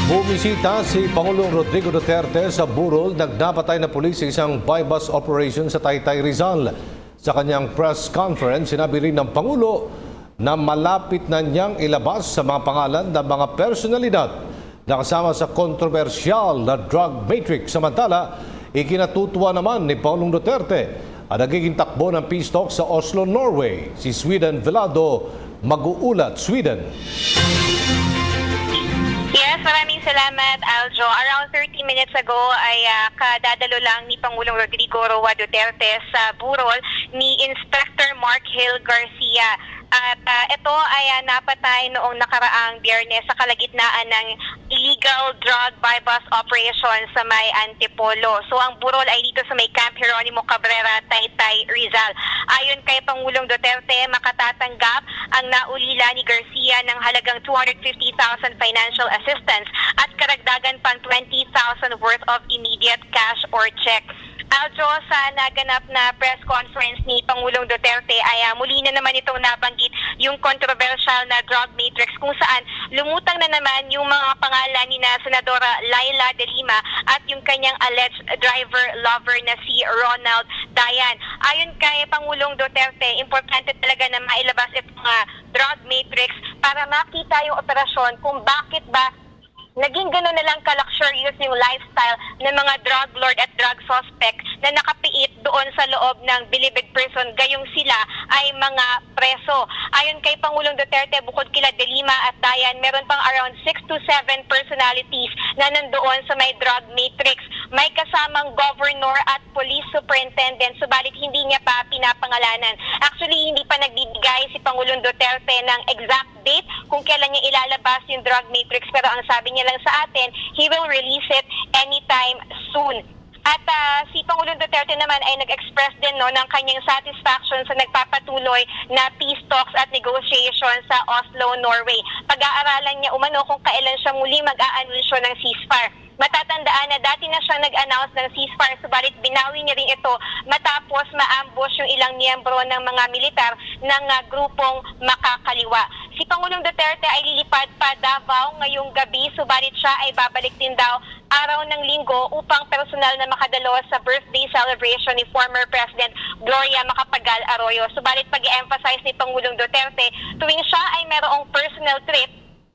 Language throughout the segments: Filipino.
Bumisita si Pangulong Rodrigo Duterte sa burol nagnapatay na pulis sa isang buy-bus operation sa Taytay, Rizal. Sa kanyang press conference, sinabi rin ng Pangulo na malapit na niyang ilabas sa mga pangalan ng mga personalidad na kasama sa kontrobersyal na drug matrix. Samantala, ikinatutuwa naman ni Pangulong Duterte ang nagiging takbo ng peace talks sa Oslo, Norway. Si Sweden Velado mag-uulat, Sweden. Yes, maraming salamat, Aljo. Around 30 minutes ago ay kadadalo lang ni Pangulong Rodrigo Roa Duterte sa burol ni Inspector Mark Hill Garcia. At ito ay napatay noong nakaraang Biyernes sa kalagitnaan ng illegal drug buy-bus operation sa may Antipolo. So ang burol ay dito sa may Camp Jeronimo Cabrera, Taytay, Rizal. Ayon kay Pangulong Duterte, makatatanggap ang naulila ni Garcia ng halagang 250,000 financial assistance at karagdagan pang 20,000 worth of immediate cash or check. Aljo, sa naganap na press conference ni Pangulong Duterte ay muli na naman itong nabanggit yung controversial na drug matrix kung saan lumutang na naman yung mga pangalan ni na Senadora Laila De Lima at yung kanyang alleged driver lover na si Ronald Dayan. Ayon kay Pangulong Duterte, importante talaga na mailabas itong drug matrix para makita yung operasyon kung bakit ba naging gano'n na lang ka-luxurious yung lifestyle ng mga drug lord at drug suspect na nakapiit doon sa loob ng Bilibid Prison gayong sila ay mga preso. Ayon kay Pangulong Duterte, bukod kila De Lima at Dayan, meron pang around 6 to 7 personalities na nandoon sa may drug matrix. May kasamang governor at police superintendent, subalit hindi niya pa pinapangalanan. Actually, hindi pa nagbibigay si Pangulong Duterte ng exact date kung kailan niya ilalabas yung drug matrix, pero ang sabi niya lang sa atin, he will release it anytime soon. At si Pangulong Duterte naman ay nag-express din ng kanyang satisfaction sa nagpapatuloy na peace talks at negotiation sa Oslo, Norway. Pag-aaralan niya umano kung kailan siya muli mag-aanunsyo ng ceasefire. Matatandaan na dati na siyang nag-announce ng ceasefire, subalit binawi niya rin ito matapos ma-ambush yung ilang miyembro ng mga militar ng grupong makakaliwa. Si Pangulong Duterte ay lilipad pa Davao ngayong gabi, subalit siya ay babalik din daw araw ng Linggo upang personal na makadalo sa birthday celebration ni former President Gloria Macapagal Arroyo. Subalit pag-i-emphasize ni Pangulong Duterte, tuwing siya ay merong personal trip,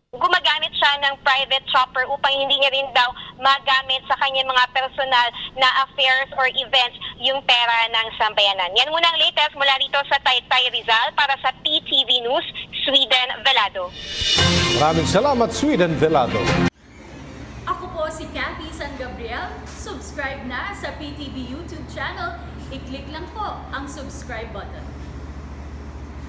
gumagamit siya ng private chopper upang hindi niya rin daw magamit sa kanyang mga personal na affairs or events yung pera ng sambayanan. Yan muna ang latest mula dito sa Taytay, Rizal para sa PTV News, Sweden Velado. Maraming salamat, Sweden Velado. Ako po si Cathy San Gabriel. Subscribe na sa PTV YouTube channel. I-click lang po ang subscribe button.